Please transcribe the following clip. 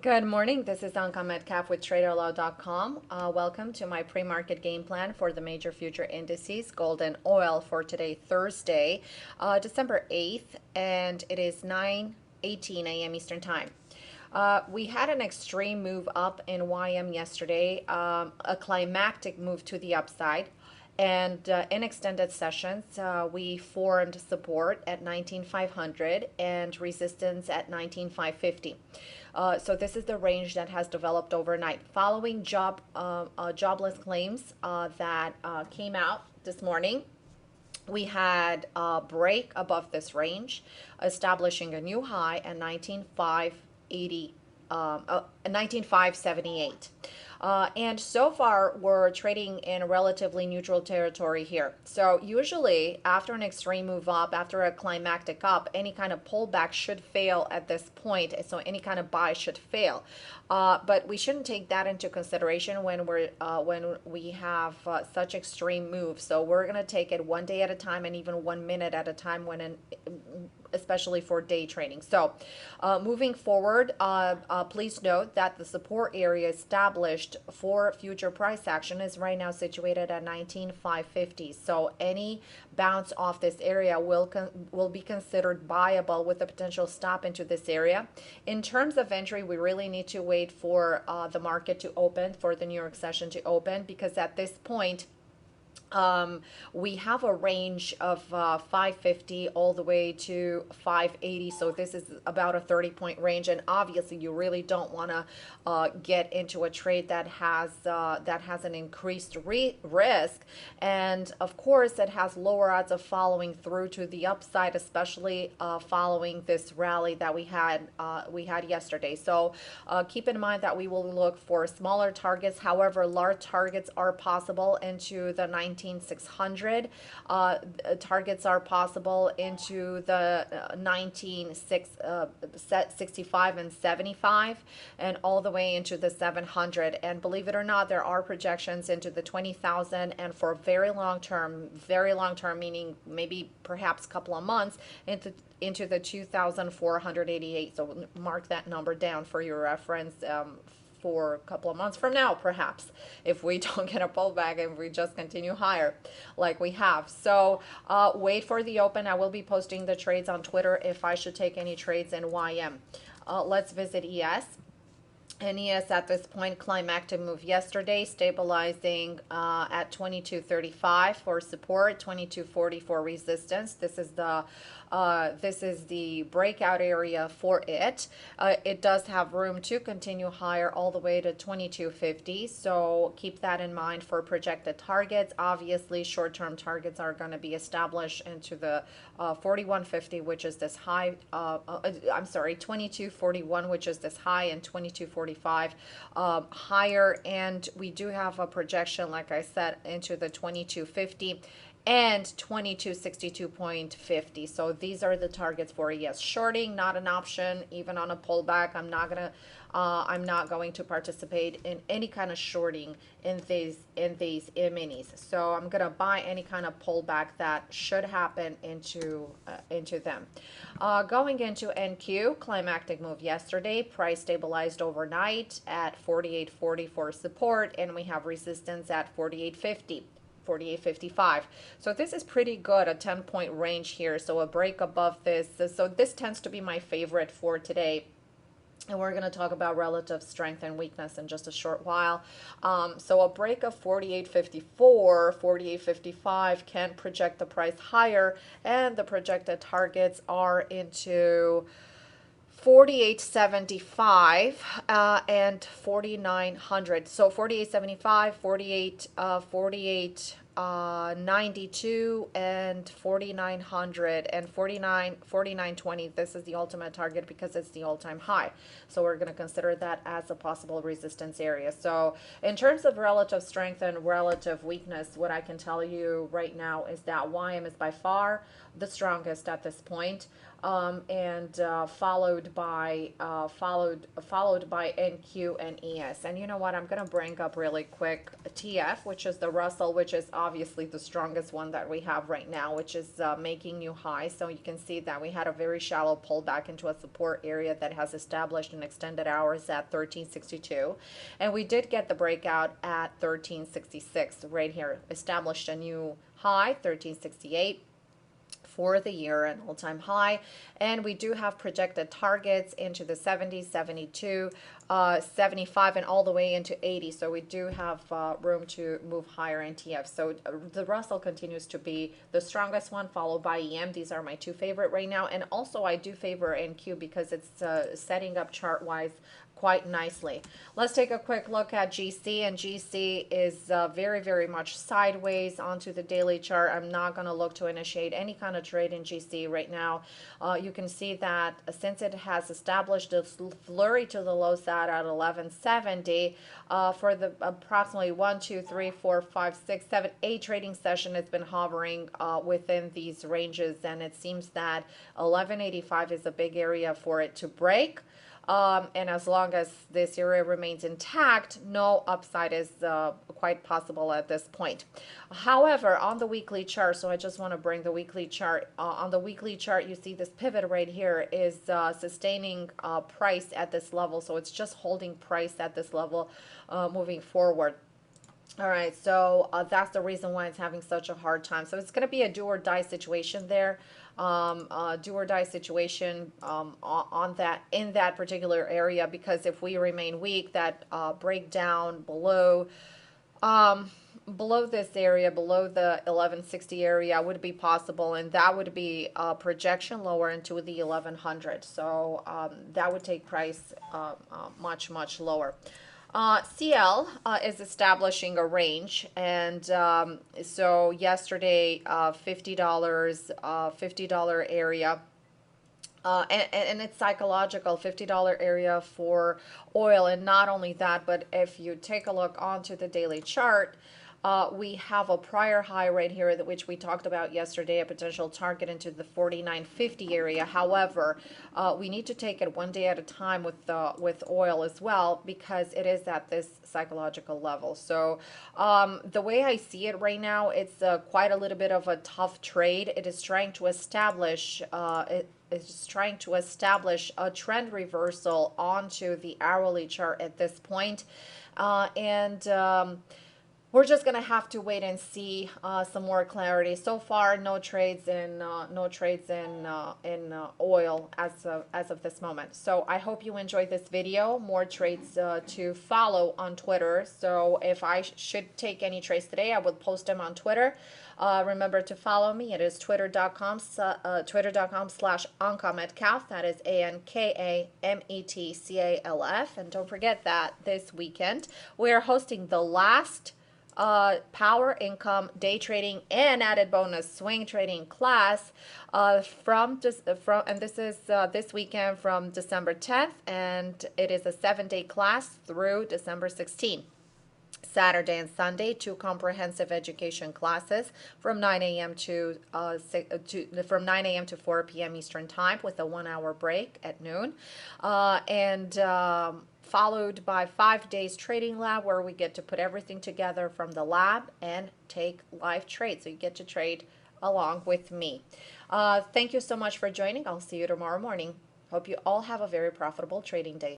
Good morning. This is Anka Metcalf with TraderLaw.com. Welcome to my pre-market game plan for the major future indices, gold and oil, for today, Thursday, December 8th, and it is 9:18 a.m. Eastern Time. We had an extreme move up in YM yesterday, a climactic move to the upside. And in extended sessions, we formed support at 19,500 and resistance at 19,550. So this is the range that has developed overnight. Following jobless claims that came out this morning, we had a break above this range, establishing a new high at 19,580, 19,578. And so far, we're trading in relatively neutral territory here. So usually, after an extreme move up, after a climactic up, any kind of pullback should fail at this point. So any kind of buy should fail. But we shouldn't take that into consideration when we have such extreme moves. So we're gonna take it one day at a time and even 1 minute at a time especially for day trading. So moving forward, please note that the support area established for future price action is right now situated at 19,550. So any bounce off this area will be considered buyable with a potential stop into this area. In terms of entry, we really need to wait for the market to open, for the New York session to open, because at this point, we have a range of 550 all the way to 580. So this is about a 30-point range, and obviously you really don't want to get into a trade that has an increased risk, and of course it has lower odds of following through to the upside, especially following this rally that we had yesterday. So keep in mind that we will look for smaller targets. However, large targets are possible into the 19,600. Targets are possible into the 19,665 and 75, and all the way into the 700. And believe it or not, there are projections into the 20,000, and for very long term, meaning maybe perhaps a couple of months, into the 2,488. So mark that number down for your reference. For a couple of months from now, perhaps, if we don't get a pullback and we just continue higher like we have. So wait for the open. I will be posting the trades on Twitter if I should take any trades in YM. Let's visit ES. And ES at this point, climactic move yesterday, stabilizing at 22.35 for support, 22.40 for resistance. This is the breakout area for it. It does have room to continue higher all the way to 22.50. So keep that in mind for projected targets. Obviously, short-term targets are going to be established into the 41.50, which is this high. I'm sorry, 22.41, which is this high, and 22.45 higher. And we do have a projection, like I said, into the 22.50 and 2262.50. So these are the targets for ES. Shorting, not an option, even on a pullback. I'm not going to participate in any kind of shorting in these minis. So I'm gonna buy any kind of pullback that should happen into them. Going into NQ, climactic move yesterday. Price stabilized overnight at 48.40 for support, and we have resistance at 48.50. 48.55. So this is pretty good, a 10-point range here. So a break above this. So this tends to be my favorite for today. And we're going to talk about relative strength and weakness in just a short while. So a break of 48.54, 48.55 can project the price higher, and the projected targets are into 48.75 and 4900. So 48.75, 48.92 and 4900 and 4920. This is the ultimate target because it's the all-time high. So we're going to consider that as a possible resistance area. So in terms of relative strength and relative weakness, what I can tell you right now is that YM is by far the strongest at this point. and followed by NQ and ES. And you know what? I'm gonna bring up really quick TF, which is the Russell, which is obviously the strongest one that we have right now, which is making new highs. So you can see that we had a very shallow pullback into a support area that has established an extended hours at 1362, and we did get the breakout at 1366 right here, established a new high 1368 for the year, an all-time high, and we do have projected targets into the 70, 72, 75, and all the way into 80. So we do have room to move higher in TF. So the Russell continues to be the strongest one, followed by EM. These are my two favorite right now, and also I do favor NQ because it's setting up chart-wise quite nicely. Let's take a quick look at GC, and GC is very, very much sideways onto the daily chart. I'm not going to look to initiate any kind of trade in GC right now. You can see that since it has established a flurry to the low side at 1170 for the approximately 1, 2, 3, 4, 5, 6, 7, 8 trading session, it's been hovering within these ranges, and it seems that 1185 is a big area for it to break. And as long as this area remains intact, no upside is quite possible at this point. However, on the weekly chart, so I just want to bring the weekly chart. On the weekly chart, you see this pivot right here is sustaining price at this level. So it's just holding price at this level moving forward. All right, so that's the reason why it's having such a hard time. So it's going to be a do or die situation there, do or die situation on that, in that particular area, because if we remain weak, that breakdown below below this area, below the 1160 area would be possible, and that would be a projection lower into the 1100. So that would take price much, much lower. CL is establishing a range, and so yesterday, $50 area. And it's psychological, $50 area for oil. And not only that, but if you take a look onto the daily chart, we have a prior high right here, which we talked about yesterday, a potential target into the 49.50 area. However, we need to take it one day at a time with oil as well, because it is at this psychological level. So the way I see it right now, it's quite a little bit of a tough trade. It is trying to establish is trying to establish a trend reversal onto the hourly chart at this point. We're just gonna have to wait and see some more clarity. So far, no trades in oil as of this moment. So I hope you enjoyed this video. More trades to follow on Twitter. So if I should take any trades today, I would post them on Twitter. Remember to follow me. It is twitter.com/AnkaMetcalf. That is ANKAMETCALF. And don't forget that this weekend we are hosting the last power income day trading and added bonus swing trading class and this is this weekend from December 10th, and it is a 7-day class through December 16th. Saturday and Sunday, 2 comprehensive education classes from 9 a.m. to 4 p.m. Eastern Time, with a 1-hour break at noon, followed by 5 days trading lab, where we get to put everything together from the lab and take live trades. So you get to trade along with me. Thank you so much for joining. I'll see you tomorrow morning. Hope you all have a very profitable trading day.